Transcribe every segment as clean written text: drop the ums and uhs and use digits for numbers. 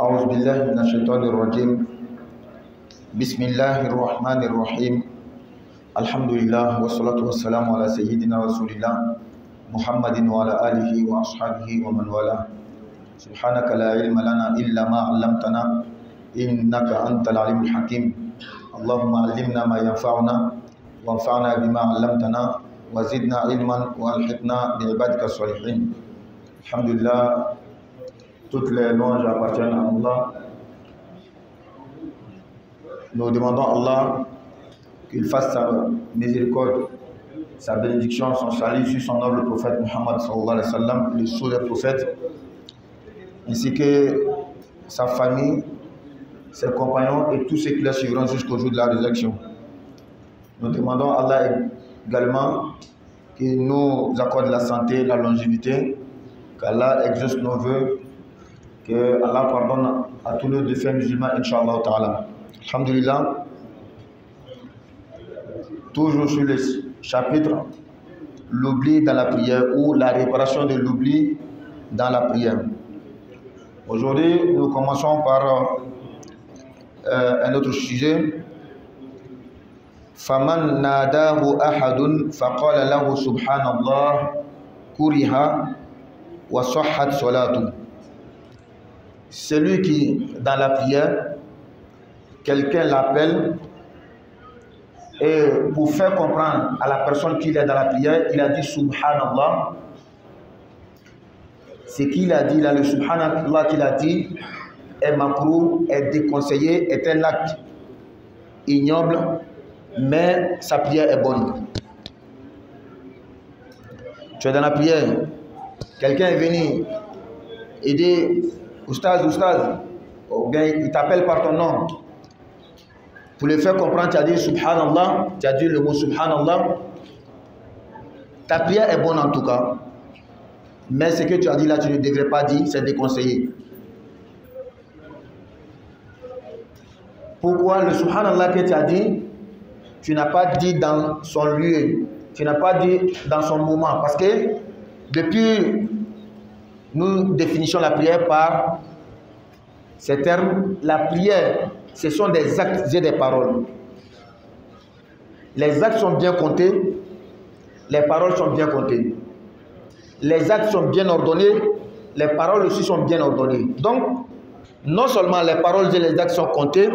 أعوذ بالله من الشيطان الرجيم بسم الله الرحمن الرحيم الحمد لله والصلاة والسلام على سيدنا رسول الله محمد وعلى آله وأصحابه ومن والاه سبحانك لا علم لنا إلا ما علمتنا إنك أنت العليم الحكيم اللهم علمنا ما ينفعنا وانفعنا بما علمتنا وزدنا علما وألحقنا بعبادك الصالحين. الحمد لله. Toutes les louanges appartiennent à Allah. Nous demandons à Allah qu'il fasse sa miséricorde, sa bénédiction, son salut sur son noble prophète Muhammad sallallahu alayhi wa sallam, le sceau des prophètes, ainsi que sa famille, ses compagnons et tous ceux qui les suivront jusqu'au jour de la résurrection. Nous demandons à Allah également qu'il nous accorde la santé, la longévité, qu'Allah exauce nos vœux, que Allah pardonne à tous nos défunts musulmans, Inch'Allah ta'ala. Alhamdulillah. Toujours sur le chapitre l'oubli dans la prière ou la réparation de l'oubli dans la prière. Aujourd'hui, nous commençons par un autre sujet. Faman nadahu ahadun faqala lahu subhanallah kuriha wa sahhat salatu. Celui qui, dans la prière, quelqu'un l'appelle et pour faire comprendre à la personne qu'il est dans la prière, il a dit Subhanallah. Ce qu'il a dit là, le Subhanallah qu'il a dit, est makruh, est déconseillé, est un acte ignoble, mais sa prière est bonne. Tu es dans la prière, quelqu'un est venu et dit Oustaz, ou bien il t'appelle par ton nom. Pour le faire comprendre, tu as dit Subhanallah, tu as dit le mot Subhanallah. Ta prière est bonne en tout cas. Mais ce que tu as dit là, tu ne devrais pas dire, c'est déconseillé. Pourquoi le Subhanallah que tu as dit, tu n'as pas dit dans son lieu, tu n'as pas dit dans son moment. Parce que depuis, nous définissons la prière par ces termes. La prière, ce sont des actes et des paroles. Les actes sont bien comptés, les paroles sont bien comptées. Les actes sont bien ordonnés, les paroles aussi sont bien ordonnées. Donc, non seulement les paroles et les actes sont comptés,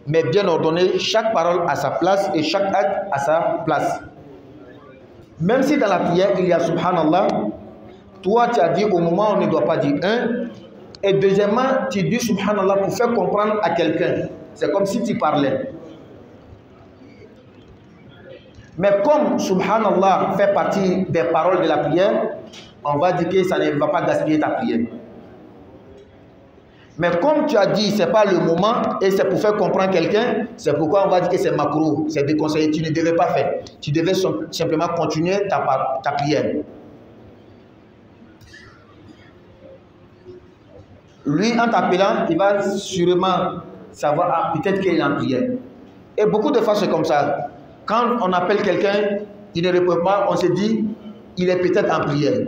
mais bien ordonnés, chaque parole à sa place et chaque acte à sa place. Même si dans la prière, il y a Subhanallah, toi, tu as dit au moment où on ne doit pas dire un. Et deuxièmement, tu dis Subhanallah pour faire comprendre à quelqu'un. C'est comme si tu parlais. Mais comme Subhanallah fait partie des paroles de la prière, on va dire que ça ne va pas gaspiller ta prière. Mais comme tu as dit, ce n'est pas le moment et c'est pour faire comprendre quelqu'un, c'est pourquoi on va dire que c'est makruh, c'est déconseillé. Tu ne devais pas faire. Tu devais simplement continuer ta prière. Lui, en t'appelant, il va sûrement savoir, peut-être qu'il est en prière. Et beaucoup de fois, c'est comme ça. Quand on appelle quelqu'un, il ne répond pas, on se dit, il est peut-être en prière.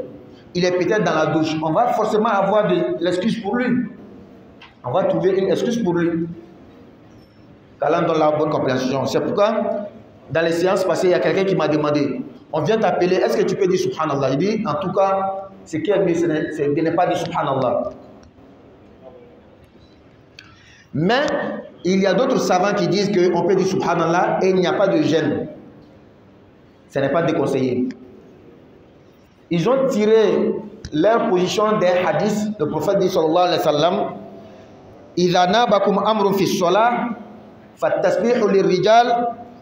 Il est peut-être dans la douche. On va forcément avoir de l'excuse pour lui. On va trouver une excuse pour lui. Qu'Allah donne la bonne compréhension. C'est pourquoi, dans les séances passées, il y a quelqu'un qui m'a demandé, on vient t'appeler, est-ce que tu peux dire Subhanallah? Il dit, en tout cas, ce qui est mieux, c'est de ne pas dire Subhanallah. Mais il y a d'autres savants qui disent qu'on peut dire Subhanallah et il n'y a pas de gêne. Ce n'est pas déconseillé. Ils ont tiré leur position des hadiths. Le prophète dit sallallahu alayhi wa sallam, إِذَا نَابَكُمْ أَمْرٌ فِي الصَّلَاةِ فَالتَّسْبِيحُ لِلرِّجَالِ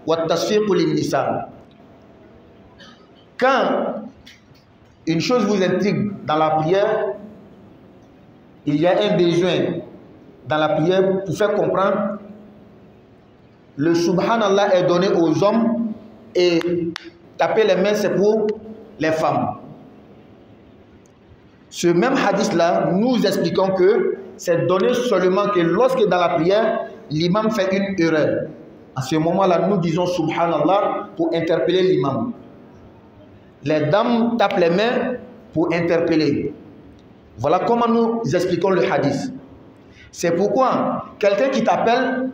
وَالتَّصْفِيقُ لِلنِّسَاءِ. Quand une chose vous intrigue dans la prière, il y a un besoin dans la prière pour faire comprendre, le Subhanallah est donné aux hommes et taper les mains c'est pour les femmes. Ce même hadith là, nous expliquons que c'est donné seulement que lorsque dans la prière, l'imam fait une erreur. À ce moment là, nous disons Subhanallah pour interpeller l'imam. Les dames tapent les mains pour interpeller. Voilà comment nous expliquons le hadith. C'est pourquoi quelqu'un qui t'appelle,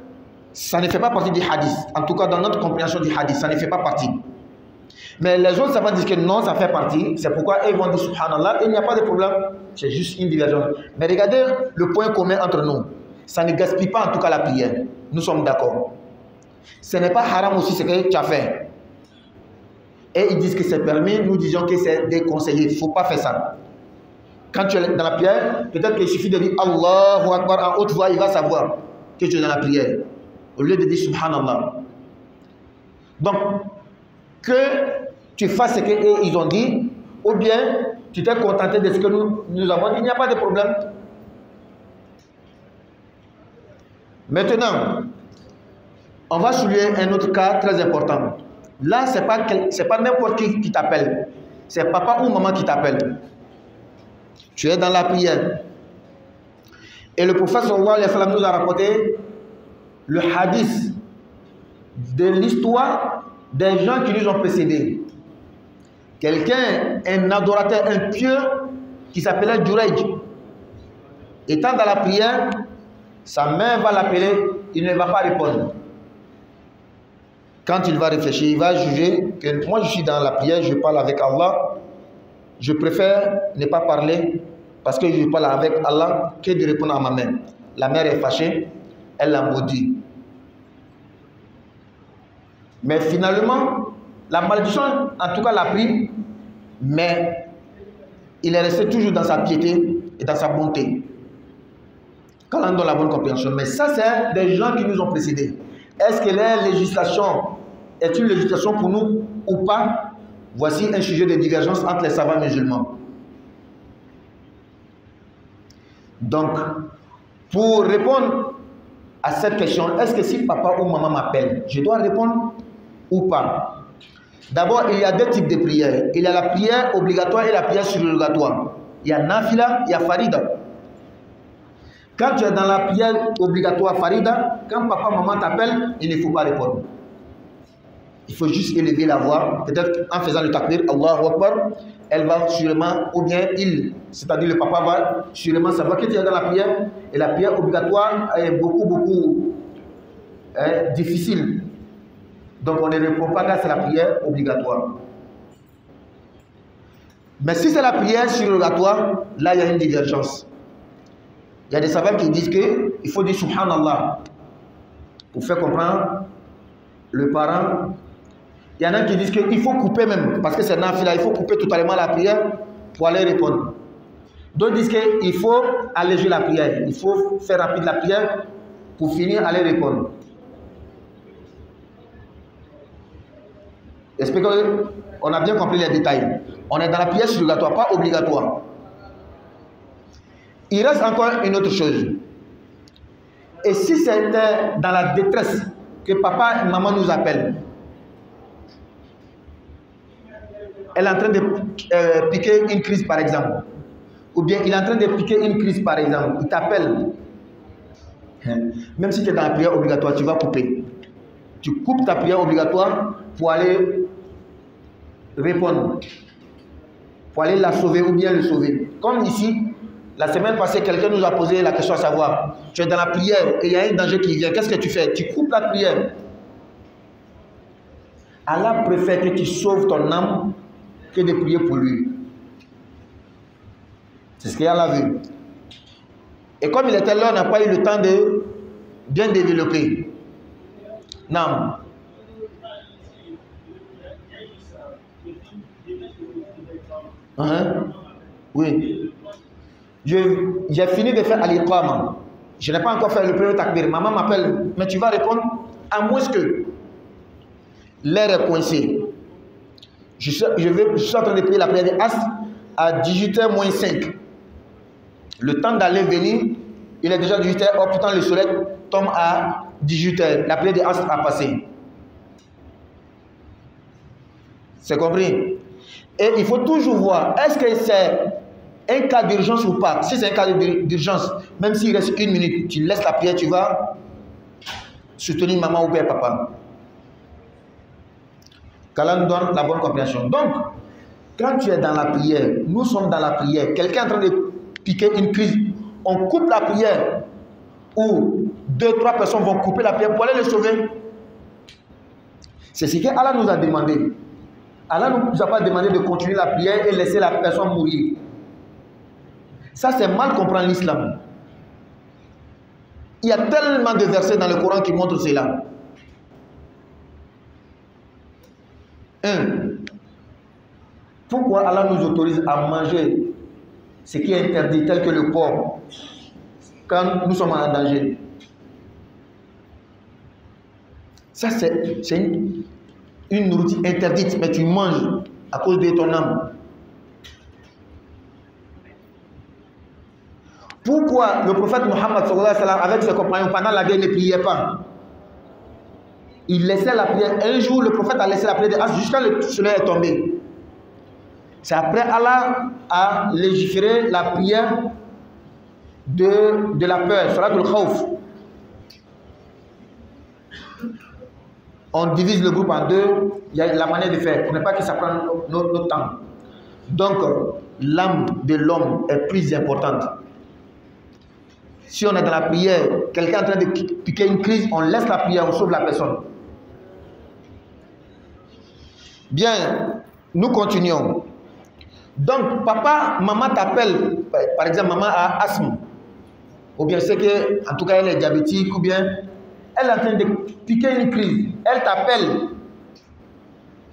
ça ne fait pas partie du hadith. En tout cas, dans notre compréhension du hadith, ça ne fait pas partie. Mais les autres savants disent que non, ça fait partie. C'est pourquoi ils vont dire subhanallah, et il n'y a pas de problème. C'est juste une divergence. Mais regardez le point commun entre nous. Ça ne gaspille pas en tout cas la prière. Nous sommes d'accord. Ce n'est pas haram aussi ce que tu as fait. Et ils disent que c'est permis, nous disons que c'est déconseillé. Il ne faut pas faire ça. Quand tu es dans la prière, peut-être qu'il suffit de dire Allahu Akbar en haute voix, il va savoir que tu es dans la prière. Au lieu de dire Subhanallah. Donc, que tu fasses ce qu'ils ont dit, ou bien tu t'es contenté de ce que nous avons dit, il n'y a pas de problème. Maintenant, on va souligner un autre cas très important. Là, ce n'est pas n'importe qui t'appelle. C'est papa ou maman qui t'appelle. Tu es dans la prière. Et le prophète sallallahu alayhi wa sallam nous a raconté le hadith de l'histoire des gens qui nous ont précédés. Quelqu'un, un adorateur, un pieux qui s'appelait Jurayj, étant dans la prière, sa mère va l'appeler, il ne va pas répondre. Quand il va réfléchir, il va juger que moi je suis dans la prière, je parle avec Allah, je préfère ne pas parler parce que je parle avec Allah que de répondre à ma mère. La mère est fâchée, elle l'a maudit. Mais finalement, la malédiction, en tout cas, l'a pris, mais il est resté toujours dans sa piété et dans sa bonté. Quand on donne la bonne compréhension. Mais ça, c'est des gens qui nous ont précédés. Est-ce que la législation est une législation pour nous ou pas? Voici un sujet de divergence entre les savants musulmans. Donc, pour répondre à cette question, est-ce que si papa ou maman m'appelle, je dois répondre ou pas? D'abord, il y a deux types de prières. Il y a la prière obligatoire et la prière surrogatoire. Il y a nafila, il y a farida. Quand tu es dans la prière obligatoire farida, quand papa, maman t'appelle, il ne faut pas répondre. Il faut juste élever la voix, peut-être en faisant le takbir, Allahu Akbar, elle va sûrement, ou bien il, c'est-à-dire le papa va sûrement savoir que tu es dans la prière, et la prière obligatoire est beaucoup difficile. Donc on ne répond pas grâce à la prière obligatoire. Mais si c'est la prière surrogatoire, là il y a une divergence. Il y a des savants qui disent qu'il faut dire Subhanallah pour faire comprendre le parent. Il y en a qui disent qu'il faut couper même, parce que c'est nafila, il faut couper totalement la prière pour aller répondre. D'autres disent qu'il faut alléger la prière, il faut faire rapide la prière pour finir aller répondre. J'espère qu'on a bien compris les détails. On est dans la prière surrogatoire, pas obligatoire. Il reste encore une autre chose. Et si c'était dans la détresse que papa et maman nous appellent, elle est en train de piquer une crise par exemple, ou bien il est en train de piquer une crise par exemple, il t'appelle, même si tu es dans la prière obligatoire, tu vas couper. Tu coupes ta prière obligatoire pour aller répondre, pour aller la sauver ou bien le sauver. Comme ici, la semaine passée, quelqu'un nous a posé la question à savoir, tu es dans la prière et il y a un danger qui vient, qu'est-ce que tu fais? Tu coupes la prière. Allah préfère que tu sauves ton âme que de prier pour lui. C'est ce qu'Allah veut. Et comme il était là, on n'a pas eu le temps de bien développer. Non. Oui. J'ai fini de faire al-iqama. Je n'ai pas encore fait le premier takbir. Maman m'appelle, mais tu vas répondre à moins que l'air est coincé. Je suis en train de prier la prière de Asr à 18h moins 5. Le temps d'aller venir, il est déjà 18h. Oh, pourtant le soleil tombe à 18h. La prière de Asr a passé. C'est compris? Et il faut toujours voir, est-ce que c'est un cas d'urgence ou pas? Si c'est un cas d'urgence, même s'il reste une minute, tu laisses la prière, tu vas soutenir maman ou père, papa. Qu'Allah nous donne la bonne compréhension. Donc, quand tu es dans la prière, nous sommes dans la prière, quelqu'un est en train de piquer une crise, on coupe la prière où 2-3 personnes vont couper la prière pour aller le sauver. C'est ce qu'Allah nous a demandé. Allah ne nous a pas demandé de continuer la prière et laisser la personne mourir. Ça, c'est mal comprendre l'islam. Il y a tellement de versets dans le Coran qui montrent cela. 1. Pourquoi Allah nous autorise à manger ce qui est interdit, tel que le porc, quand nous sommes en danger? Ça, c'est une nourriture interdite, mais tu manges à cause de ton âme. Pourquoi le prophète Mohammed sallallahu alayhi wa sallam, avec ses compagnons pendant la guerre, ne priait pas? Il laissait la prière. Un jour, le prophète a laissé la prière jusqu'à le soleil est tombé. C'est après Allah a légiféré la prière de la peur, Salatul Khawf. On divise le groupe en deux. Il y a la manière de faire pour ne pas que ça prenne notre temps. Donc, l'âme de l'homme est plus importante. Si on est dans la prière, quelqu'un est en train de piquer une crise, on laisse la prière, on sauve la personne. Bien, nous continuons. Donc, papa, maman t'appelle, par exemple, maman a asthme, ou bien c'est que, en tout cas, elle est diabétique, ou bien elle est en train de piquer une crise, elle t'appelle.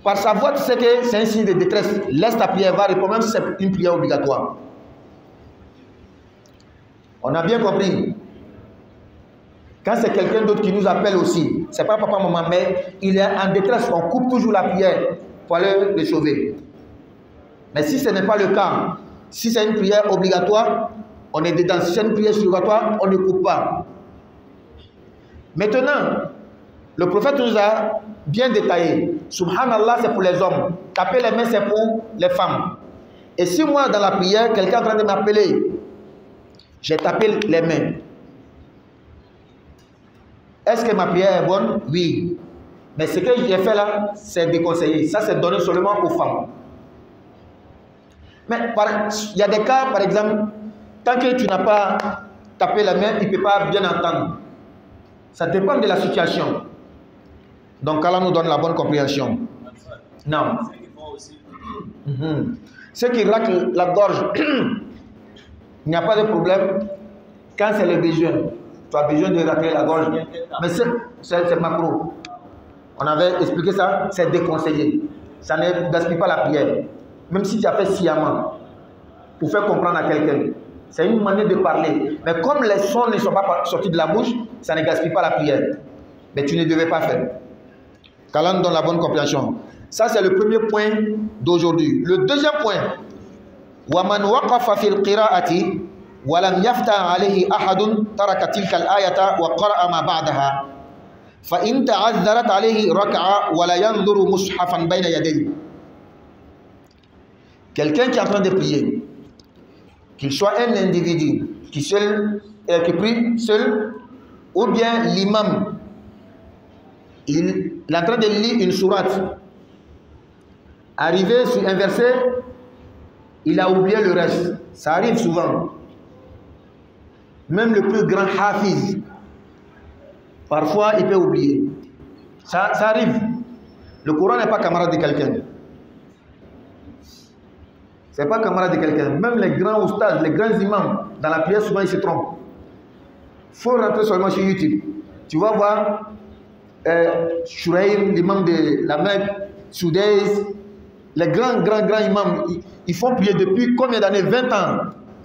Par sa voix, tu sais que c'est un signe de détresse. Laisse ta prière, va répondre, même si c'est une prière obligatoire. On a bien compris. Quand c'est quelqu'un d'autre qui nous appelle aussi, c'est pas papa, maman, mais il est en détresse, on coupe toujours la prière pour aller le sauver. Mais si ce n'est pas le cas, si c'est une prière obligatoire, on est dedans. Si c'est une prière surrogatoire, on ne coupe pas. Maintenant, le prophète nous a bien détaillé. Subhanallah, c'est pour les hommes. Taper les mains, c'est pour les femmes. Et si moi, dans la prière, quelqu'un est en train de m'appeler, j'ai tapé les mains. Est-ce que ma prière est bonne? Oui. Mais ce que j'ai fait là, c'est déconseillé. Ça, c'est donné seulement aux femmes. Mais il y a des cas, par exemple, tant que tu n'as pas tapé la main, il ne peut pas bien entendre. Ça dépend de la situation. Donc, Allah nous donne la bonne compréhension. Non. Ceux qui raclent la gorge, il n'y a pas de problème quand c'est le besoin. Tu as besoin de racler la gorge. Mais c'est macro. On avait expliqué ça, c'est déconseillé. Ça ne gaspille pas la prière. Même si tu as fait sciemment, pour faire comprendre à quelqu'un. C'est une manière de parler. Mais comme les sons ne sont pas sortis de la bouche, ça ne gaspille pas la prière. Mais tu ne devais pas faire. Qu'Allah nous donne la bonne compréhension. Ça, c'est le premier point d'aujourd'hui. Le deuxième point. وَمَنْ وَقَفَ فِي الْقِرَاءَةِ وَلَمْ يَفْتَحْ عَلَيْهِ أَحَدٌ تَرَكَ تِلْكَ الْآيَةَ وَقَرَأَ مَا بَعْدَهَا فَإِنْ تَعَذَّرَتْ عَلَيْهِ رَكَعَ وَلَا يَنْظُرُ مُصْحَفًا بَيْنَ يَدَيْهِ. Quelqu'un qui est en train de prier, qu'il soit un individu qui prie seul, ou bien l'imam, il est en train de lire une sourate. Arrivé sur un verset, il a oublié le reste. Ça arrive souvent. Même le plus grand hafiz, parfois il peut oublier. Ça arrive. Le Coran n'est pas camarade de quelqu'un. Ce n'est pas camarade de quelqu'un. Même les grands oustas, les grands imams, dans la prière, souvent ils se trompent. Il faut rentrer seulement sur YouTube. Tu vas voir Shuraim, l'imam de la Mecque, Soudaise, les grands imams, ils font prier depuis combien d'années? 20 ans.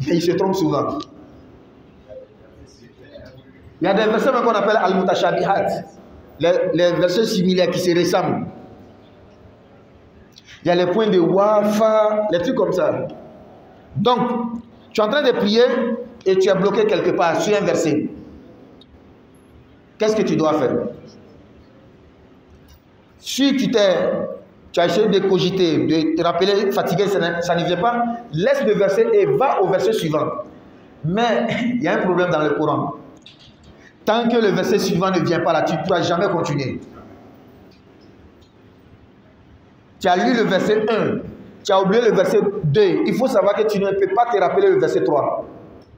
Et ils se trompent souvent. Il y a des versets qu'on appelle Al-Mutashabihat, les versets similaires qui se ressemblent. Il y a les points de Wafa, les trucs comme ça. Donc, tu es en train de prier et tu es bloqué quelque part sur un verset. Qu'est-ce que tu dois faire? Si tu as essayé de cogiter, de te rappeler, fatigué, ça ne vient pas, laisse le verset et va au verset suivant. Mais il y a un problème dans le Coran. Tant que le verset suivant ne vient pas là, tu ne pourras jamais continuer. Tu as lu le verset 1, tu as oublié le verset 2. Il faut savoir que tu ne peux pas te rappeler le verset 3.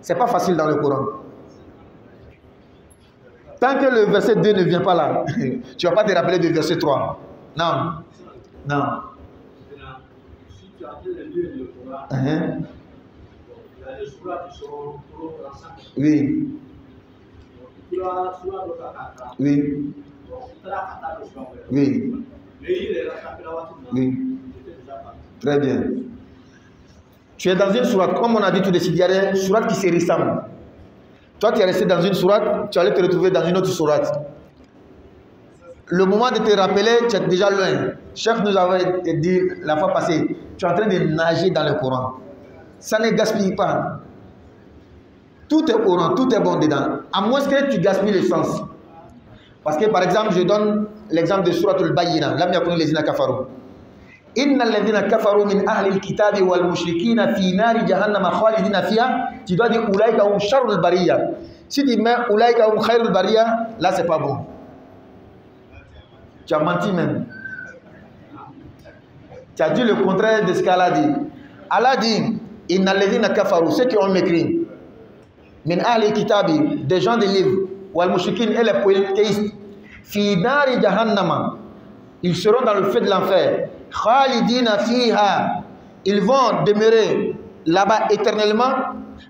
Ce n'est pas facile dans le Coran. Tant que le verset 2 ne vient pas là, tu ne vas pas te rappeler du verset 3. Non. Non. Si tu as les lieux de Coran, il y a des sourates qui sont trop ensemble. Oui. Oui. Oui. Oui. Très bien. Tu es dans une sourate, comme on a dit tout de suite, il y a des sourates qui se ressemblent. Toi, tu es resté dans une sourate, tu allais te retrouver dans une autre sourate. Le moment de te rappeler, tu es déjà loin. Chef nous avait dit la fois passée, tu es en train de nager dans le Coran. Ça ne gaspille pas. Tout est Coran, tout est bon dedans. À moins que tu gaspilles le sens. Parce que par exemple, je donne l'exemple de Suratul Bayyina. Lam yakun lezina kafaru. Inna alladhina kafaru min ahli al-kitabi wal mushrikina fi nari jahannama khalidina fiha. Tu dois dire ulaika hum sharrul bariya. Si tu mets ulaika hum khairul bariya, là c'est pas bon. Tu as menti même. Tu as dit le contraire de ce qu'Allah dit. Allah dit inna alladhina kafaru, ceux qui ont mécrit. Min ahli kitabi, des gens des livres, wal mushrikin et les polythéistes, fi nari jahannama, ils seront dans le feu de l'enfer, khalidina fiha, ils vont demeurer là-bas éternellement.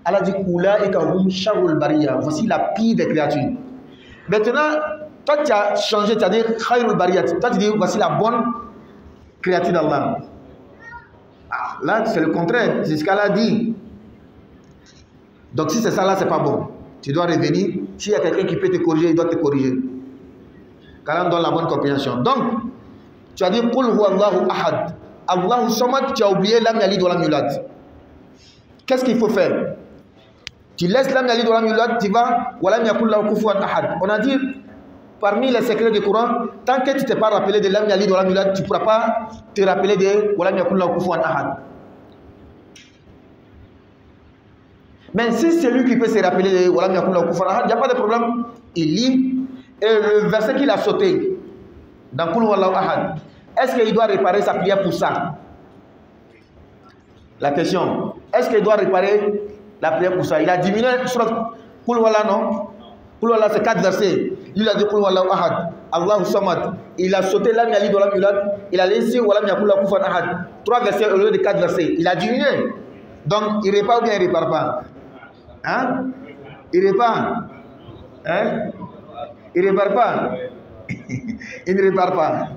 Allah dit ulaika hum sharrul bariya, voici la pire des créatures. Maintenant, toi tu as changé, tu as dit khairul bariya, toi tu dis voici la bonne créature d'Allah. Ah, là c'est le contraire, c'est ce qu'Allah dit. Donc si c'est ça là, c'est pas bon. Tu dois revenir. S'il y a quelqu'un qui peut te corriger, il doit te corriger. Car on donne la bonne compréhension. Donc, tu as dit Qul huwa Allahu ahad. Allahu samad, tu as oublié lam yalid wa lam yulad. Qu'est-ce qu'il faut faire? Tu laisses lam yalid wa lam yulad, tu vas wa lam yakul lahu kufuwan ahad. On a dit parmi les secrets du Coran, tant que tu ne t'es pas rappelé de lam yalid wa lam yulad, tu ne pourras pas te rappeler de wa lam yakul lahu kufuwan ahad. Mais si c'est lui qui peut se rappeler de Walam Yakul Lahu Kufuwan Ahad, il n'y a pas de problème. Il lit et le verset qu'il a sauté dans Qul Huwallahu Ahad, est-ce qu'il doit réparer sa prière pour ça? La question, est-ce qu'il doit réparer la prière pour ça? Il a diminué sur Qul Huwallahu, non? Qul Huwallahu, c'est 4 versets. Il a dit Qul Huwallahu Ahad, Allahu Samad. Il a sauté Lam Yalid wa Lam Yulad. Il a laissé Walam Yakul Lahu Kufuwan Ahad. 3 versets au lieu de 4 versets. Il a diminué. Donc, il répare ou bien il ne répare pas? Hein? Il répare. Hein? Il répare pas. Il ne répare pas.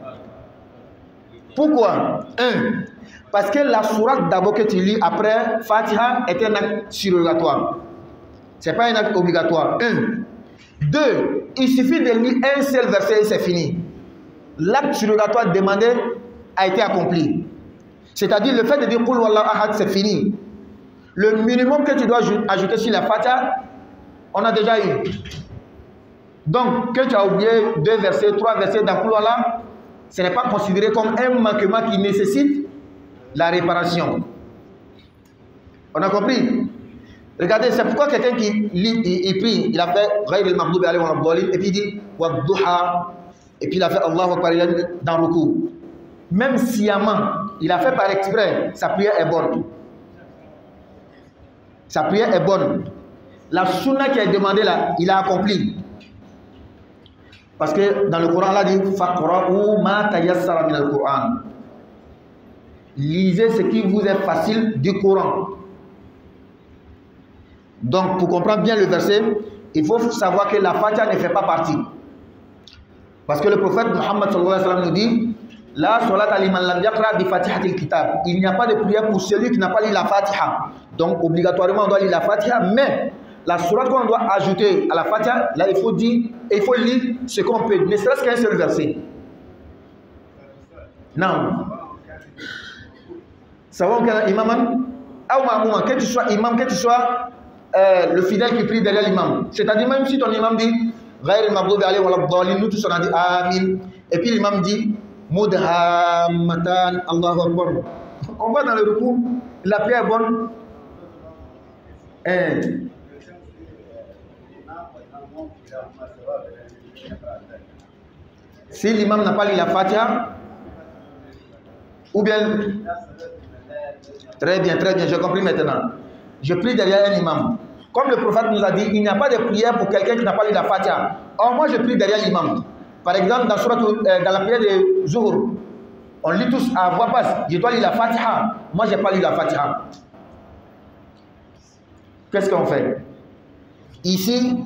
Pourquoi? Parce que la sourate d'abord que tu lis après Fatiha est un acte surrogatoire. Ce n'est pas un acte obligatoire. 2. Il suffit de lire un seul verset et c'est fini. L'acte surrogatoire demandé a été accompli. C'est-à-dire le fait de dire Qul Huwallahu Ahad, c'est fini. Le minimum que tu dois ajouter sur la Fatiha, on a déjà eu. Donc, que tu as oublié 2 versets, 3 versets dans Qul Huwallahu, ce n'est pas considéré comme un manquement qui nécessite la réparation. On a compris? Regardez, c'est pourquoi quelqu'un qui lit, il prie, il a fait Ghayril Maghdubi alayhim wa lad-dallin, et puis il dit Wadduha, et puis il a fait Allahu Akbar dans le coup. Même sciemment, il a fait par exprès, sa prière est bonne. Sa prière est bonne. La sunna qui est demandée là, il a accompli. Parce que dans le Coran, là dit Faqra'u ma tayassara min al-Quran. Lisez ce qui vous est facile du Coran. Donc, pour comprendre bien le verset, il faut savoir que la Fatiha ne fait pas partie. Parce que le prophète Muhammad sallallahu alayhi wa sallam nous dit La salata liman lam yaqra bi fatihatil kitab. Il n'y a pas de prière pour celui qui n'a pas lu la Fatiha. Donc, obligatoirement, on doit lire la Fatiha, mais la sourate qu'on doit ajouter à la Fatiha, là, il faut dire, il faut lire ce qu'on peut, ne serait-ce qu'un seul verset. Non. Ça va, imam, que tu sois imam, que tu sois le fidèle qui prie derrière l'imam. C'est-à-dire, même si ton imam dit, Ghayril Maghdubi alayhim wa lad-dallin, nous tous on a dit Amin. Et puis l'imam dit, Mudhammatan, Allahu Akbar. On va dans le recours, la prière est bonne. Si l'imam n'a pas lu la Fatiha, ou bien, très bien, j'ai compris maintenant. Je prie derrière un imam. Comme le prophète nous a dit, il n'y a pas de prière pour quelqu'un qui n'a pas lu la Fatiha. Or, moi, je prie derrière l'imam. Par exemple, dans la prière de Zuhur, on lit tous à voix basse. Je dois lire la Fatiha. Moi, je n'ai pas lu la Fatiha. Qu'est-ce qu'on fait? Ici,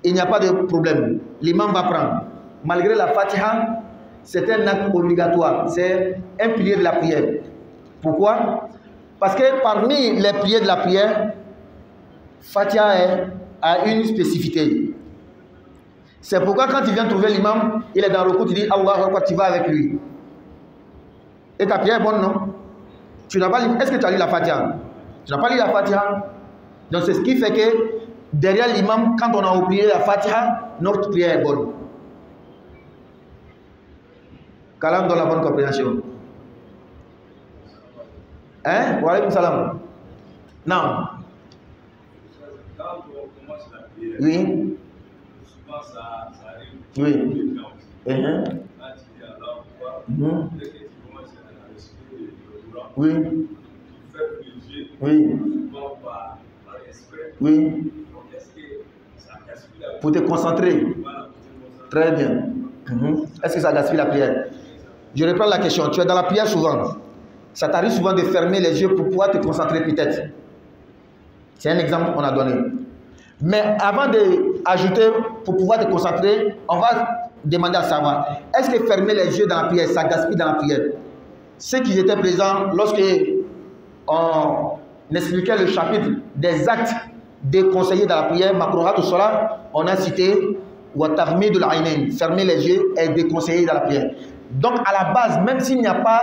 il n'y a pas de problème. L'imam va prendre. Malgré la Fatiha, c'est un acte obligatoire. C'est un pilier de la prière. Pourquoi? Parce que parmi les piliers de la prière, Fatiha a une spécificité. C'est pourquoi quand tu viens trouver l'imam, il est dans le coup, tu dis Allah Akbar, tu vas avec lui. Et ta prière est bonne, non? Tu n'as pas lu. Est-ce que tu as lu la Fatiha? Tu n'as pas lu la Fatiha. Donc c'est ce qui fait que derrière l'imam, quand on a oublié la Fatiha, notre prière est bonne. Kalam dans la bonne compréhension. Hein? Wa alaykum salam. Non. Quand on commence la prière, Oui. souvent ça arrive. Oui. Quand tu dis Allah, dès que tu commences à respirer le Coran, Oui. tu fais prier, Oui. souvent par esprit. Oui. Donc est-ce que ça gaspille la prière? Pour te concentrer. Voilà, pour te concentrer. Très bien. Est-ce que ça gaspille la prière? Je reprends la question. Tu es dans la prière souvent. Ça t'arrive souvent de fermer les yeux pour pouvoir te concentrer peut-être. C'est un exemple qu'on a donné. Mais avant d'ajouter pour pouvoir te concentrer, on va demander à savoir, est-ce que fermer les yeux dans la prière, ça gaspille dans la prière? Ceux qui étaient présents lorsque on expliquait le chapitre des actes déconseillés dans la prière, Makruhat as-salat, on a cité wa taghmidul aynayn, fermer les yeux est déconseillé dans la prière. Donc à la base, même s'il n'y a pas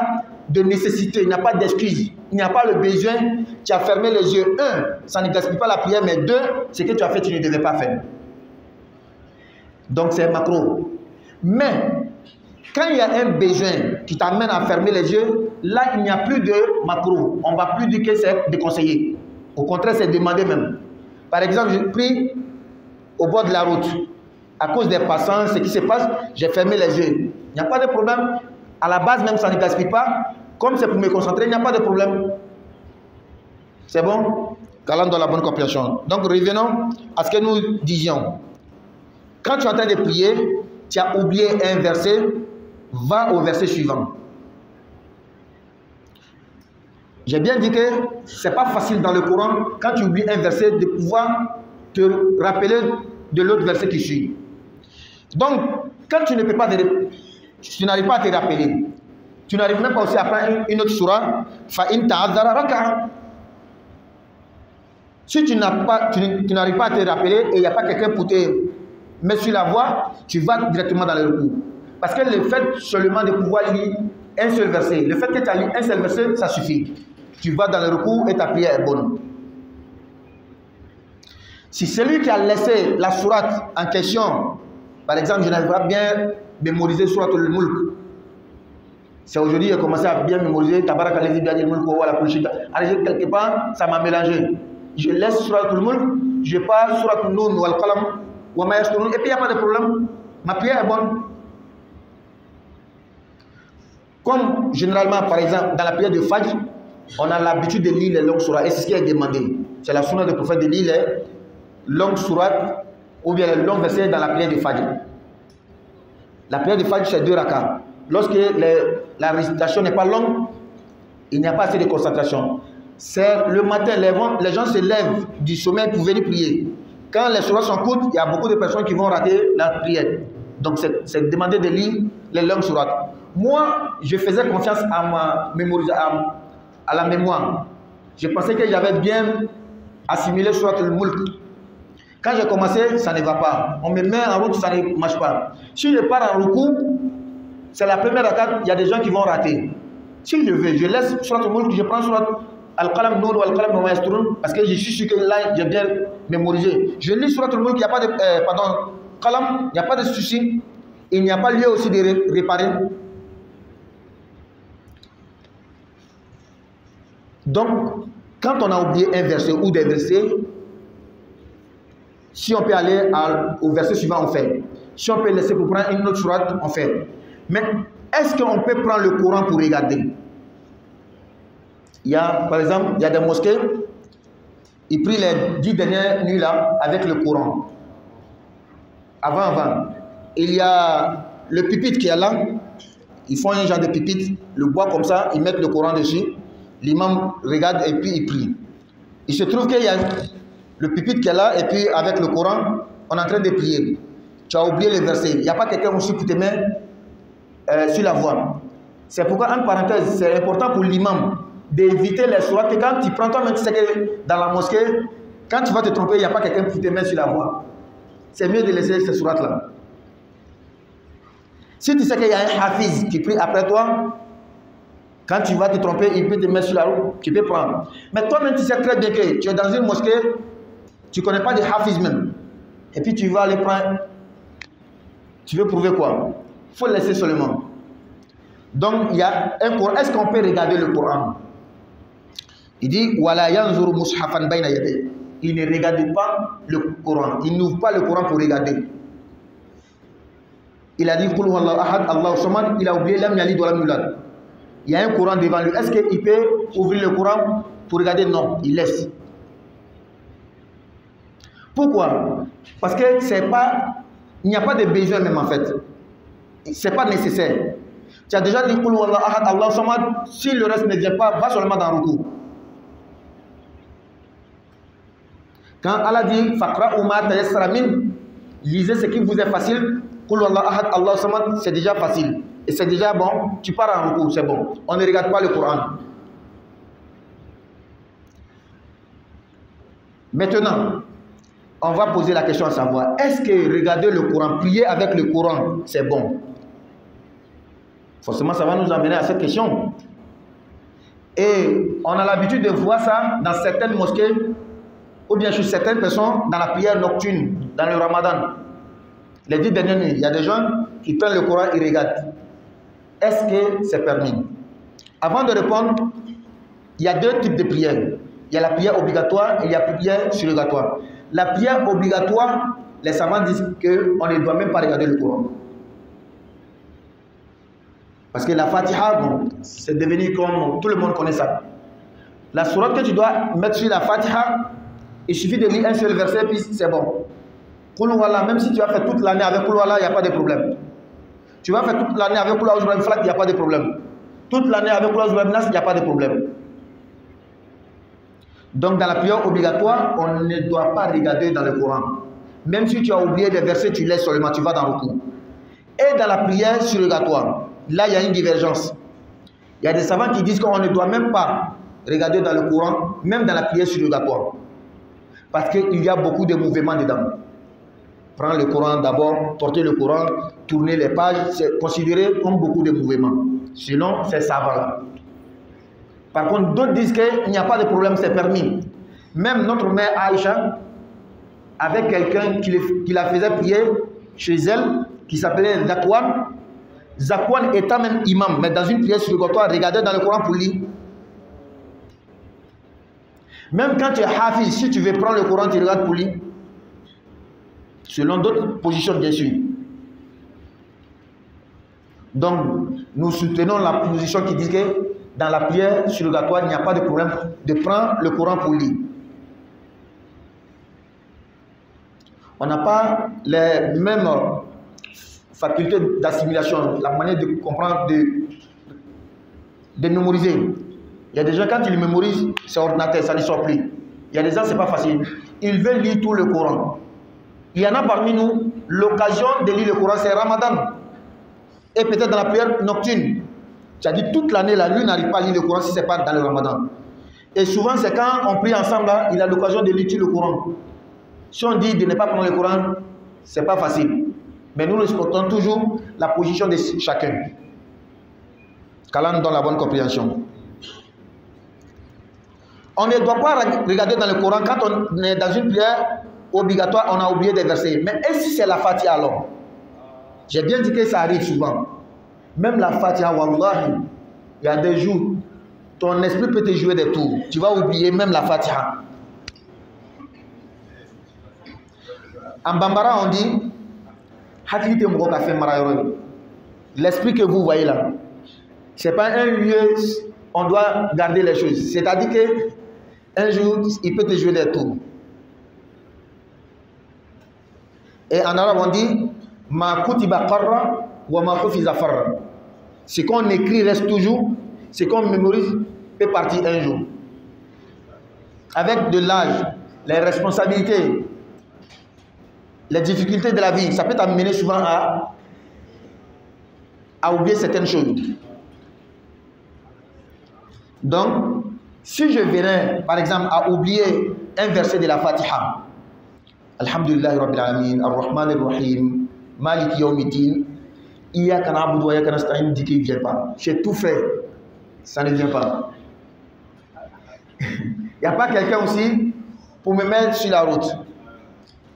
de nécessité, il n'y a pas d'excuse, il n'y a pas le besoin, tu as fermé les yeux. Un, ça ne gaspille pas la prière, mais deux, ce que tu as fait, tu ne devais pas faire. Donc c'est macro. Mais quand il y a un besoin qui t'amène à fermer les yeux, là il n'y a plus de macro. On ne va plus dire que c'est déconseillé. Au contraire, c'est demandé même. Par exemple, je prie au bord de la route. À cause des passants, ce qui se passe, j'ai fermé les yeux. Il n'y a pas de problème. À la base, même ça ne gaspille pas. Comme c'est pour me concentrer, il n'y a pas de problème. C'est bon? Qu'Allah dans la bonne compréhension. Donc revenons à ce que nous disions. Quand tu es en train de prier, tu as oublié un verset, va au verset suivant. J'ai bien dit que ce n'est pas facile dans le Coran, quand tu oublies un verset, de pouvoir te rappeler de l'autre verset qui suit. Donc, quand tu ne peux pas tu n'arrives pas à te rappeler, tu n'arrives même pas aussi à prendre une autre surah, fa'in ta'azzara raka'a. Si tu n'arrives pas à te rappeler et il n'y a pas quelqu'un pour te mettre sur la voie, tu vas directement dans le recours. Parce que le fait seulement de pouvoir lire un seul verset, le fait que tu as lu un seul verset, ça suffit. Tu vas dans le recours et ta prière est bonne. Si celui qui a laissé la sourate en question, par exemple, je n'arrive pas bien mémoriser sourate al-Mulk. C'est aujourd'hui que j'ai commencé à bien mémoriser Tabarak al-Ladhi bi yadihil mulk wa huwa ala kulli shay'in qadir. Quelque part, ça m'a mélangé. Je laisse sourate al-Mulk, je passe sourate an-Nun wal qalam wa ma yasturun, et puis il n'y a pas de problème. Ma prière est bonne. Comme généralement, par exemple, dans la prière de Fajr, on a l'habitude de lire les longues sourates, et c'est ce qui est demandé. C'est la sunna du prophète de lire les longues sourates ou bien les longs versets dans la prière de Fajr. La prière de Fajr, c'est 2 rakats. Lorsque la récitation n'est pas longue, il n'y a pas assez de concentration. C'est le matin, les gens se lèvent du sommeil pour venir prier. Quand les sourates sont courtes, il y a beaucoup de personnes qui vont rater la prière. Donc c'est demandé de lire les longues sourates. Moi, je faisais confiance à ma mémorisation, à la mémoire. Je pensais que j'avais bien assimilé sourate al-Mulk. Quand j'ai commencé, ça ne va pas. On me met en route, ça ne marche pas. Si je pars en recours, c'est la première rakat, il y a des gens qui vont rater. Si je veux, je laisse sourate al-Mulk, je prends sourate al-Qalam Nun ou al-Qalam wa ma yasturun, parce que je suis sûr que là, j'ai bien mémorisé. Je lis sourate al-Mulk, il n'y a pas de... pardon, Qalam, il n'y a pas de souci. Il n'y a pas lieu aussi de réparer. Donc, quand on a oublié un verset ou des versets, si on peut aller au verset suivant, on fait. Si on peut laisser pour prendre une autre sourate, on fait. Mais est-ce qu'on peut prendre le Coran pour regarder? Il y a, par exemple, il y a des mosquées, il prie les 10 dernières nuits là avec le Coran. Avant. Il y a le pupitre qui est là. Ils font un genre de pupitre, le bois comme ça, ils mettent le Coran dessus. L'imam regarde et puis il prie. Il se trouve qu'il y a le pupitre qui est là et puis avec le Coran, on est en train de prier. Tu as oublié le verset. Il n'y a pas quelqu'un aussi qui te met sur la voie. C'est pourquoi, en parenthèse, c'est important pour l'imam d'éviter les sourates. Et quand tu prends toi-même, tu sais que dans la mosquée, quand tu vas te tromper, il n'y a pas quelqu'un qui te met sur la voie. C'est mieux de laisser ces sourates-là. Si tu sais qu'il y a un hafiz qui prie après toi, quand tu vas te tromper, il peut te mettre sur la route, tu peux prendre. Mais toi-même, tu sais très bien que tu es dans une mosquée, tu ne connais pas de hafiz même. Et puis tu vas aller prendre. Tu veux prouver quoi? Il faut laisser seulement. Donc, il y a un Coran. Est-ce qu'on peut regarder le Coran? Il dit, Wala yanzuru mushafan bayna yaday. Il ne regarde pas le Coran. Il n'ouvre pas le Coran pour regarder. Il a dit, Qul huwallahu ahad, Allahu samad. Il a oublié, lam yalid wa lam yulad. Il y a un Coran devant lui. Est-ce qu'il peut ouvrir le Coran pour regarder? Non, il laisse. Pourquoi? Parce que c'est pas, il n'y a pas de besoin même en fait. C'est pas nécessaire. Tu as déjà dit Qul huwallahu ahad, Allahu samad. Si le reste ne vient pas, va seulement dans le ruku. Quand Allah dit Faqra'u ma tayassara min, lisez ce qui vous est facile. Qul huwallahu ahad, Allahu samad, c'est déjà facile. Et c'est déjà bon, tu pars en ruku, c'est bon. On ne regarde pas le Coran. Maintenant, on va poser la question à savoir, est-ce que regarder le Coran, prier avec le Coran, c'est bon? Forcément, ça va nous amener à cette question. Et on a l'habitude de voir ça dans certaines mosquées, ou bien chez certaines personnes dans la prière nocturne, dans le Ramadan. Les 10 dernières nuits, il y a des gens qui prennent le Coran et regardent. Est-ce que c'est permis? Avant de répondre, il y a deux types de prières. Il y a la prière obligatoire et il y a la prière surrogatoire. La prière obligatoire, les savants disent qu'on ne doit même pas regarder le Coran. Parce que la Fatiha, bon, c'est devenu comme tout le monde connaît ça. La sourate que tu dois mettre sur la Fatiha, il suffit de lire un seul verset, puis c'est bon. Qul huwallah, même si tu vas faire toute l'année avec Qul huwallah, il n'y a pas de problème. Tu vas faire toute l'année avec Qul huwallah, il n'y a pas de problème. Toute l'année avec Qul huwallah, il n'y a pas de problème. Donc dans la prière obligatoire, on ne doit pas regarder dans le Coran. Même si tu as oublié des versets, tu laisses seulement, tu vas dans le cours. Et dans la prière surrogatoire, là il y a une divergence. Il y a des savants qui disent qu'on ne doit même pas regarder dans le Coran, même dans la prière surrogatoire. Parce qu'il y a beaucoup de mouvements dedans. Prendre le Coran d'abord, porter le Coran, tourner les pages, c'est considéré comme beaucoup de mouvements, selon ces savants-là. Par contre, d'autres disent qu'il n'y a pas de problème, c'est permis. Même notre mère Aïcha, avec quelqu'un qui la faisait prier chez elle, qui s'appelait Zakwan. Zakwan étant même imam, mais dans une prière surrogatoire, regardez dans le Coran pour lire. Même quand tu es hafiz, si tu veux prendre le Coran, tu regardes pour lire. Selon d'autres positions, bien sûr. Donc, nous soutenons la position qui dit que dans la prière surrogatoire, il n'y a pas de problème de prendre le Coran pour lire. On n'a pas les mêmes facultés d'assimilation, la manière de comprendre, de mémoriser. Il y a des gens, quand ils mémorisent, c'est ordinateur, ça ne sort plus. Il y a des gens, ce n'est pas facile. Ils veulent lire tout le Coran. Il y en a parmi nous, l'occasion de lire le Coran, c'est Ramadan. Et peut-être dans la prière nocturne. C'est-à-dire toute l'année, la lune n'arrive pas à lire le Coran si ce n'est pas dans le Ramadan. Et souvent, c'est quand on prie ensemble, là, il a l'occasion de lire le Coran. Si on dit de ne pas prendre le Coran, ce n'est pas facile. Mais nous respectons toujours la position de chacun. Qu'Allah nous donne la bonne compréhension. On ne doit pas regarder dans le Coran quand on est dans une prière obligatoire, on a oublié des versets. Mais et si c'est la Fatiha alors? J'ai bien dit que ça arrive souvent. Même la Fatiha, wallahi, il y a des jours, ton esprit peut te jouer des tours. Tu vas oublier même la Fatiha. En Bambara, on dit l'esprit que vous voyez là, ce n'est pas un lieu, on doit garder les choses. C'est-à-dire que un jour, il peut te jouer des tours. Et en arabe, on dit ma kutiba qarra wa ma hufiza farra. Ce qu'on écrit reste toujours, ce qu'on mémorise peut partir un jour. Avec de l'âge, les responsabilités, les difficultés de la vie, ça peut t'amener souvent à oublier certaines choses. Donc, si je venais, par exemple, à oublier un verset de la Fatiha, Alhamdulillah Rabbil Alamin, Ar-Rahman Ar-Rahim, Malik Yawmiddin, Iyyaka na'budu wa iyyaka nasta'in, dit qu'il ne vient pas. J'ai tout fait, ça ne vient pas. Il n'y a pas quelqu'un aussi pour me mettre sur la route.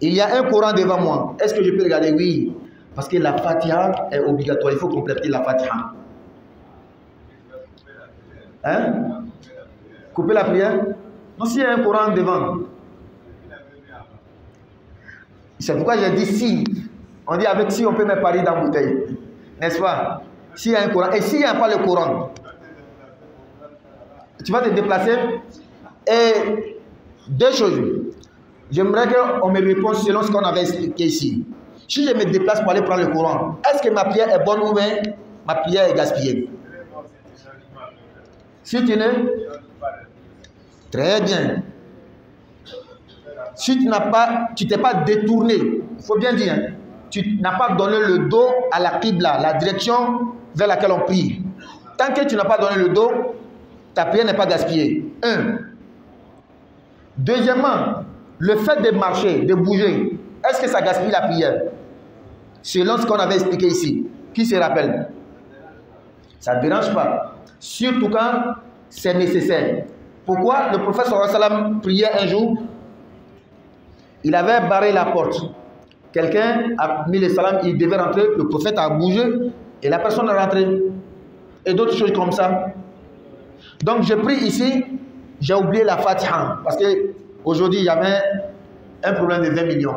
Il y a un Coran devant moi. Est-ce que je peux regarder? Oui. Parce que la Fatiha est obligatoire. Il faut compléter la Fatiha. Hein? Couper la prière? Non, s'il y a un Coran devant. C'est pourquoi j'ai dit si. On dit avec si on peut mettre Paris dans la bouteille. N'est-ce pas? S'il y a un Coran. Et s'il n'y a pas le Coran, tu vas te déplacer. Et deux choses. J'aimerais qu'on me réponde selon ce qu'on avait expliqué ici. Si je me déplace pour aller prendre le Coran, est-ce que ma prière est bonne ou bien ma prière est gaspillée? Si tu n'es... Très bien. Si tu t'es pas détourné, il faut bien dire, tu n'as pas donné le dos à la Qibla, la direction vers laquelle on prie. Tant que tu n'as pas donné le dos, ta prière n'est pas gaspillée. Un. Deuxièmement, le fait de marcher, de bouger, est-ce que ça gaspille la prière? Selon ce qu'on avait expliqué ici. Qui se rappelle? Ça ne dérange pas. Surtout quand c'est nécessaire. Pourquoi? Le prophète sallallahu alayhi wa sallam priait un jour. Il avait barré la porte. Quelqu'un a mis le salam, il devait rentrer. Le prophète a bougé et la personne est rentrée. Et d'autres choses comme ça. Donc je prie ici. J'ai oublié la Fatiha. Parce qu'aujourd'hui, il y avait un problème de 20 millions.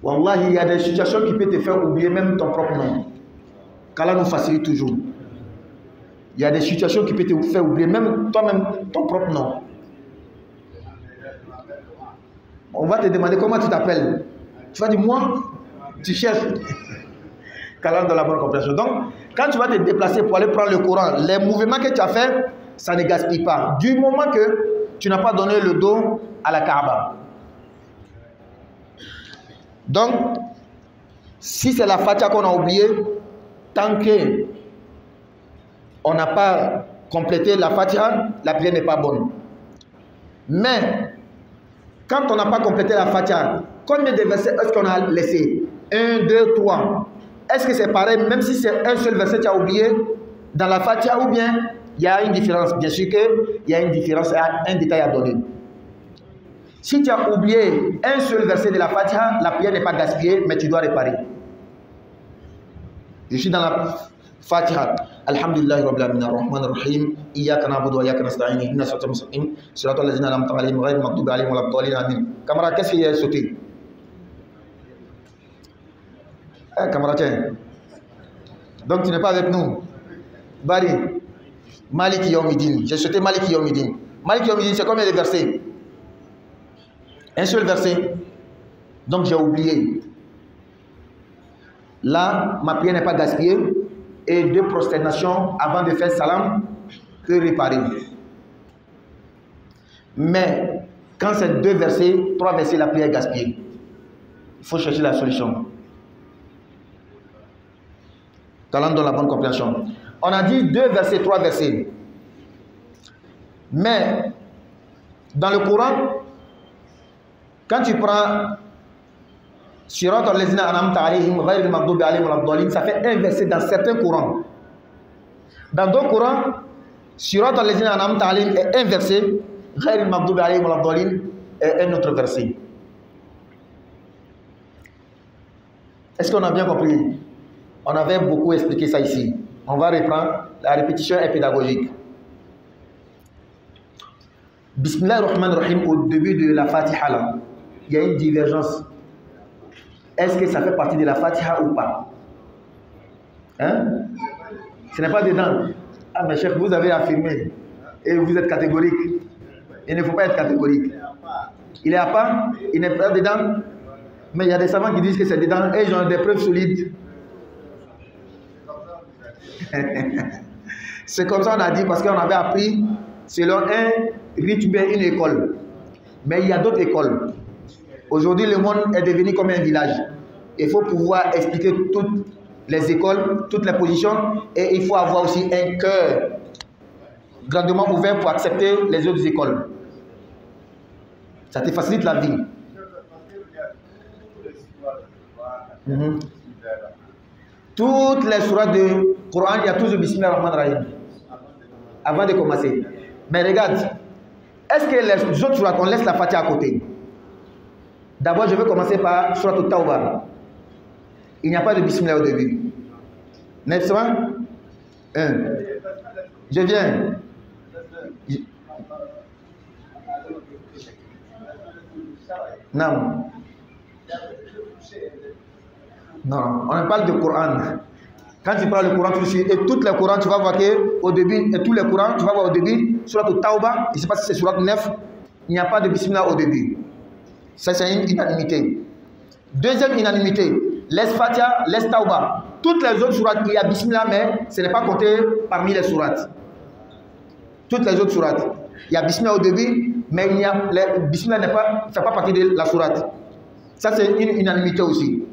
Wallah, il y a des situations qui peuvent te faire oublier même ton propre nom. Qu'Allah nous facilite toujours. Il y a des situations qui peuvent te faire oublier même toi-même ton propre nom. On va te demander comment tu t'appelles. Tu vas dire moi, tu cherches. Qu'Allah dans la bonne compréhension. Donc, quand tu vas te déplacer pour aller prendre le Coran, les mouvements que tu as fait, ça ne gaspille pas. Du moment que tu n'as pas donné le dos à la Kaaba. Donc, si c'est la Fatiha qu'on a oublié, tant que on n'a pas complété la Fatiha, la prière n'est pas bonne. Mais, quand on n'a pas complété la Fatiha, combien de versets est-ce qu'on a laissé? 1, 2, 3. Est-ce que c'est pareil, même si c'est un seul verset que tu as oublié dans la Fatiha, ou bien il y a une différence? Bien sûr qu'il y a une différence, il y a un détail à donner. Si tu as oublié un seul verset de la Fatiha, la prière n'est pas gaspillée, mais tu dois réparer. Je suis dans la Fatiha. Alhamdulillah Rabbil Alamin, Ar-Rahman Ar-Rahim, Iyyaka na'budu wa iyyaka nasta'in, ihdinas siratal mustaqim, siratal ladzina an'amta alayhim ghayril maghdubi alayhim waladdallin, amin. Camarade, qu'est-ce qui est sauté? Camarade, tiens. Donc tu n'es pas avec nous. Bari, Malik Yawmiddin. J'ai sauté Malik Yawmiddin. Malik Yawmiddin, c'est combien de versets? Un seul verset. Donc j'ai oublié. Là, ma prière n'est pas gaspillée. Et 2 prosternations avant de faire salam peut réparer. Mais quand c'est 2 versets, 3 versets, la prière est gaspillée. Il faut chercher la solution. Talent dans la bonne compréhension. On a dit 2 versets, 3 versets. Mais dans le Coran, quand tu prends Siratal ladzina an'amta alayhim ghayril maghdubi alayhim waladdallin, ça fait un verset dans certains Corans. Dans d'autres Corans, Siratal ladzina an'amta alayhim est un verset, ghayril maghdubi alayhim waladdallin est un autre verset. Est-ce qu'on a bien compris? On avait beaucoup expliqué ça ici. On va reprendre. La répétition est pédagogique. Bismillahir-Rahmanir-Rahim, au début de la Fatiha, là, il y a une divergence. Est-ce que ça fait partie de la Fatiha ou pas? Hein? Ce n'est pas dedans. Ah, mais chef, vous avez affirmé. Et vous êtes catégorique. Il ne faut pas être catégorique. Il est à part, il n'est pas dedans. Mais il y a des savants qui disent que c'est dedans et ils ont des preuves solides. C'est comme ça qu'on a dit parce qu'on avait appris selon un rythme, une école. Mais il y a d'autres écoles. Aujourd'hui, le monde est devenu comme un village. Il faut pouvoir expliquer toutes les écoles, toutes les positions, et il faut avoir aussi un cœur grandement ouvert pour accepter les autres écoles. Ça te facilite la vie. Toutes les sourates du Coran, il y a toujours Bismillah ar-Rahman ar-Rahim avant de commencer. Mais regarde, est-ce que les autres sourates, on laisse la Fatiha à côté? D'abord, je vais commencer par Surat al-Tawbah. Il n'y a pas de Bismillah au début. N'est-ce pas? Je viens. Non. Non, on parle de Coran. Quand tu parles du Coran, tu suis, et tous les Corans, tu vas voir qu'au début, et tous les Corans, tu vas voir au début, Surat al-Tawbah, je ne sais pas si c'est Surat 9, il n'y a pas de Bismillah au début. Ça, c'est une unanimité. Deuxième unanimité, laisse Fatiha, laisse Tawbah. Toutes les autres sourates, il y a Bismillah, mais ce n'est pas compté parmi les sourates. Toutes les autres sourates, il y a Bismillah au début, mais Bismillah ne fait pas partie de la sourate. Ça, c'est une unanimité aussi.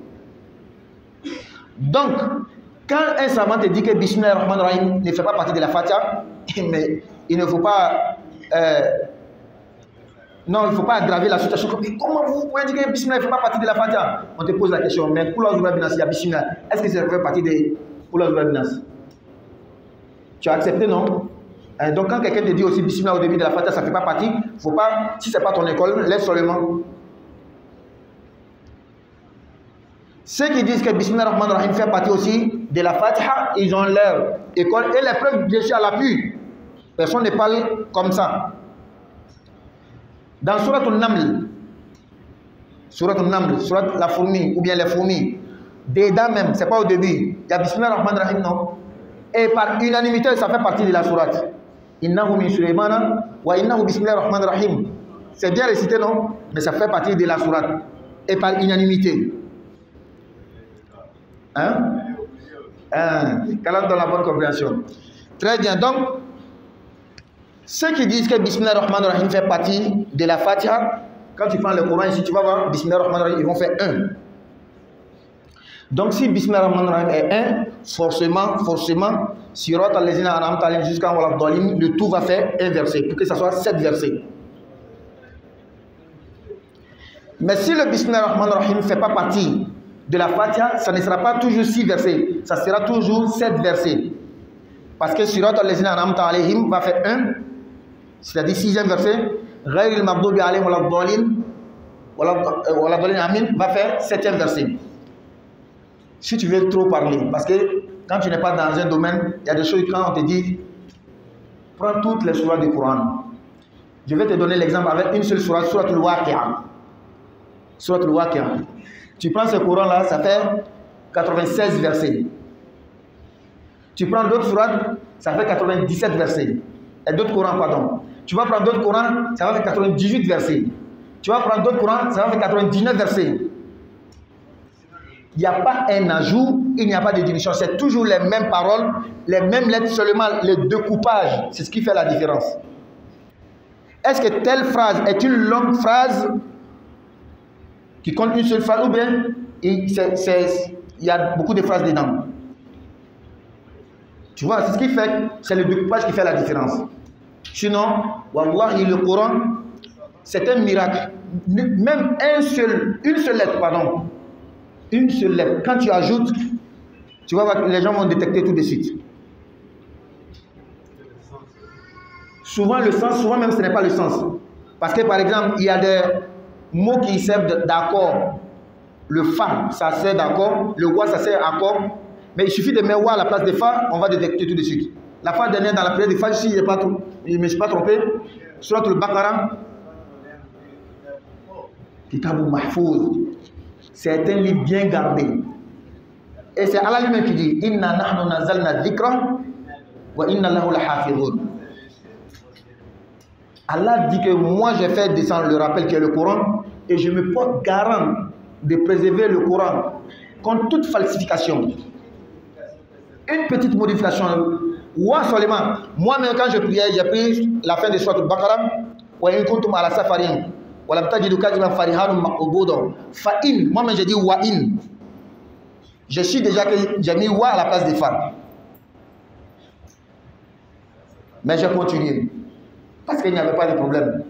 Donc, quand un savant te dit que Bismillah ar-Rahman ar-Rahim ne fait pas partie de la Fatiha, mais il ne faut pas... non, il ne faut pas aggraver la situation. Comment vous pouvez dire que Bismillah ne fait pas partie de la Fatiha? On te pose la question, mais pour l'Azura Binas, il y a Bismillah. Est-ce que ça fait partie de pour l'Azura Binas? Tu as accepté, non? Donc quand quelqu'un te dit aussi Bismillah au début de la Fatiha, ça ne fait pas partie, faut pas, si ce n'est pas ton école, laisse seulement. Ceux qui disent que Bismillah ar-Rahman ar-Rahim fait partie aussi de la Fatiha, ils ont leur école et les preuves bien sûr à l'appui. Personne ne parle comme ça. Dans Surat al-Naml, Surat la fourmi ou bien les fourmis, dedans même, c'est pas au début, il y a Bismillah ar-Rahman ar-Rahim, non? Et par unanimité, ça fait partie de la sourate. Innahu min Sulaymana wa innahu Bismillah ar-Rahman ar-Rahim. C'est bien récité, non? Mais ça fait partie de la sourate. Et par unanimité. Calme dans la bonne compréhension. Très bien. Donc, ceux qui disent que Bismillah ar-Rahman ar-Rahim fait partie de la Fatiha, quand tu prends le Coran ici, tu vas voir Bismillah ar-Rahman ar-Rahim, ils vont faire 1. Donc, si Bismillah ar-Rahman ar-Rahim est 1, forcément, Sirat al-Lazina an'amta alayhim jusqu'à Wal-Dhalin, le tout va faire un verset, pour que ça soit 7 versets. Mais si le Bismillah ar-Rahman ar-Rahim ne fait pas partie de la Fatiha, ça ne sera pas toujours 6 versets, ça sera toujours 7 versets. Parce que Sirat al-Lazina an'amta alayhim va faire 1, c'est-à-dire 6e verset, Ghayril maghdubi alayhim wal-Dhalin amin va faire 7e verset. Si tu veux trop parler, parce que quand tu n'es pas dans un domaine, il y a des choses quand on te dit, prends toutes les sourates du Coran. Je vais te donner l'exemple avec une seule sourate, Surat al-Waqi'a. Surat al-Waqi'a. Tu prends ce Coran-là, ça fait 96 versets. Tu prends d'autres sourates, ça fait 97 versets. Et d'autres Corans, pardon. Tu vas prendre d'autres Corans, ça va faire 98 versets. Tu vas prendre d'autres Corans, ça va faire 99 versets. Il n'y a pas un ajout, il n'y a pas de diminution. C'est toujours les mêmes paroles, les mêmes lettres, seulement le découpage. C'est ce qui fait la différence. Est-ce que telle phrase est une longue phrase qui compte une seule phrase ou bien il y a beaucoup de phrases dedans? Tu vois, c'est ce qui fait, c'est le découpage qui fait la différence. Sinon, wallahi, le Coran, c'est un miracle. Même une seule lettre, pardon. Une seule lettre. Quand tu ajoutes, tu vas voir que les gens vont détecter tout de suite. Souvent le sens, souvent même ce n'est pas le sens. Parce que par exemple, il y a des mots qui servent d'accord. Le fa, ça sert d'accord. Le wa, ça sert accord. Mais il suffit de mettre wa à la place de fa, on va détecter tout de suite. La fa dernière dans la prière de fa, si je ne me suis pas trompé, Surat al-Baqarah, Kitabul Mahfouz. C'est un livre bien gardé. Et c'est Allah lui-même qui dit Inna nahnu nazzalna dhikra wa inna lahu lahafidhun. Allah dit que moi j'ai fait descendre le rappel qui est le Coran et je me porte garant de préserver le Coran contre toute falsification. Une petite modification. Ouah seulement, moi-même quand je priais, j'ai pris la fin de Sourate Al-Baqarah. Wa in kuntum ala safarin wa lam tajidu katiban farihanun maqbudan. Fa in, moi-même j'ai dit wa in. Je suis déjà que j'ai mis wa à la place des femmes. Mais j'ai continué. Parce qu'il n'y avait pas de problème.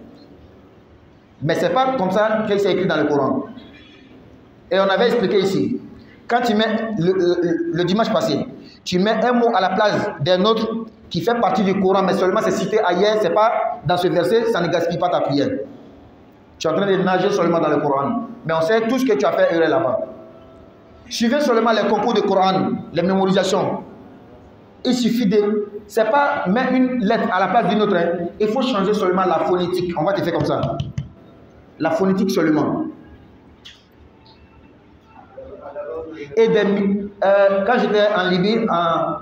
Mais ce n'est pas comme ça que c'est écrit dans le Coran. Et on avait expliqué ici. Quand tu mets, le dimanche passé, tu mets un mot à la place d'un autre qui fait partie du Coran, mais seulement c'est cité ailleurs, c'est pas dans ce verset, ça ne gaspille pas ta prière. Tu es en train de nager seulement dans le Coran. Mais on sait tout ce que tu as fait errer là-bas. Suivez seulement les concours de Coran, les mémorisations. Il suffit de... C'est pas mettre une lettre à la place d'une autre. Hein. Il faut changer seulement la phonétique. On va te faire comme ça. La phonétique seulement. Et quand j'étais en Libye, en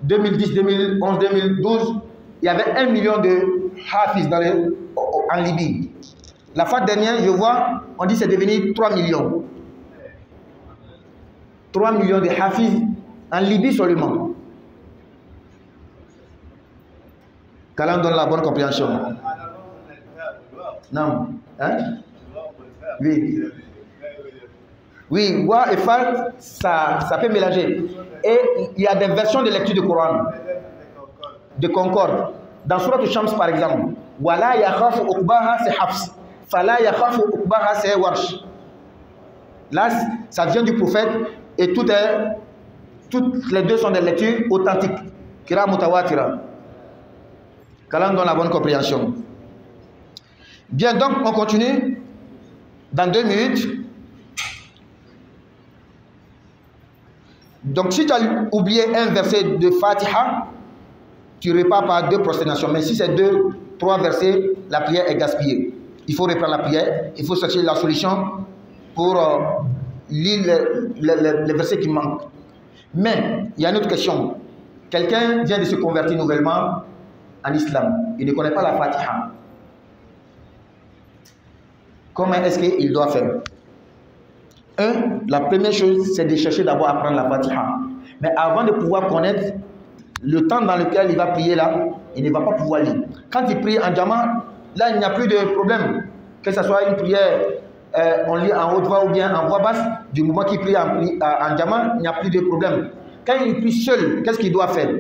2010, 2011, 2012, il y avait 1 million de hafiz en Libye. La fois dernière, je vois, on dit que c'est devenu 3 millions. 3 millions de hafiz en Libye seulement. Qu'Allah donne la bonne compréhension. Non. Hein? Oui. Oui, wa et fa, ça peut mélanger. Et il y a des versions de lecture du Coran, de concorde. Dans Sourate Shams, par exemple, Wala yakhafu uqbaha, c'est Hafs. Fala yakhafu uqbaha, c'est Warsh. Là, ça vient du prophète et toutes les deux sont des lectures authentiques. Kira mutawatira. Qu'Allah donne la bonne compréhension. Bien, donc on continue. Dans 2 minutes. Donc si tu as oublié un verset de Fatiha, tu repars par 2 prosternations. Mais si c'est 2, 3 versets, la prière est gaspillée. Il faut reprendre la prière. Il faut chercher la solution pour lire les versets qui manquent. Mais il y a une autre question. Quelqu'un vient de se convertir nouvellement en islam. Il ne connaît pas la Fatiha. Comment est-ce qu'il doit faire? La première chose, c'est de chercher d'abord à apprendre la Fatiha. Mais avant de pouvoir connaître le temps dans lequel il va prier là, il ne va pas pouvoir lire. Quand il prie en jama, là, il n'y a plus de problème. Que ce soit une prière, on lit en haute voix ou bien en voix basse, du moment qu'il prie en jama, il n'y a plus de problème. Quand il prie seul, qu'est-ce qu'il doit faire?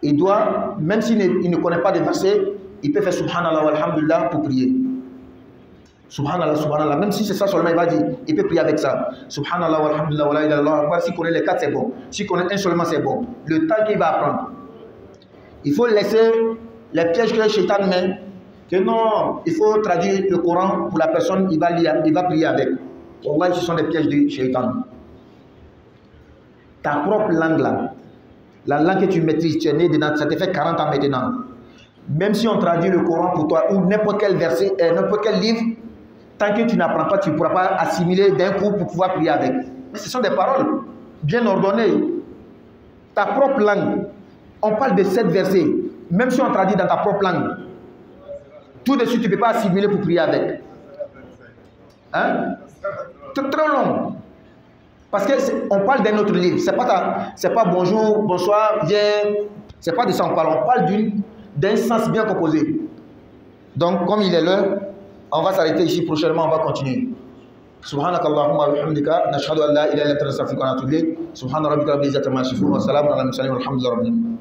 Il doit, même s'il ne connaît pas de versets, il peut faire Subhanallah wa alhamdulillah pour prier. Subhanallah, subhanallah. Même si c'est ça seulement, il va dire, il peut prier avec ça. Subhanallah wa alhamdulillah wa la ilaha illallah. S'il connaît les 4, c'est bon. S'il connaît un seulement, c'est bon. Le temps qu'il va apprendre. Il faut laisser les pièges que le shaitan met. Que non, il faut traduire le Coran pour la personne, il va lire, il va prier avec. Wallah, ce sont des pièges du shaitan. Ta propre langue là, la langue que tu maîtrises, tu es né dedans, ça te fait 40 ans maintenant. Même si on traduit le Coran pour toi ou n'importe quel verset, n'importe quel livre, tant que tu n'apprends pas, tu ne pourras pas assimiler d'un coup pour pouvoir prier avec. Mais ce sont des paroles bien ordonnées. Ta propre langue, on parle de 7 versets. Même si on traduit dans ta propre langue, tout de suite tu ne peux pas assimiler pour prier avec. Hein? C'est très long. Parce qu'on parle d'un autre livre. C'est pas bonjour, bonsoir, viens. C'est pas de ça qu'on parle. On parle d'un sens bien composé. Donc, comme il est l'heure, on va s'arrêter ici. Prochainement, on va continuer. Subhanakallahumma wa bihamdika nashhadu an la ilaha illa anta nastaghfiruka wa natubu ilayk. Subhana rabbika rabbil izzati amma yasifun wa salamun ala al mursalin walhamdulillahi rabbil alamin.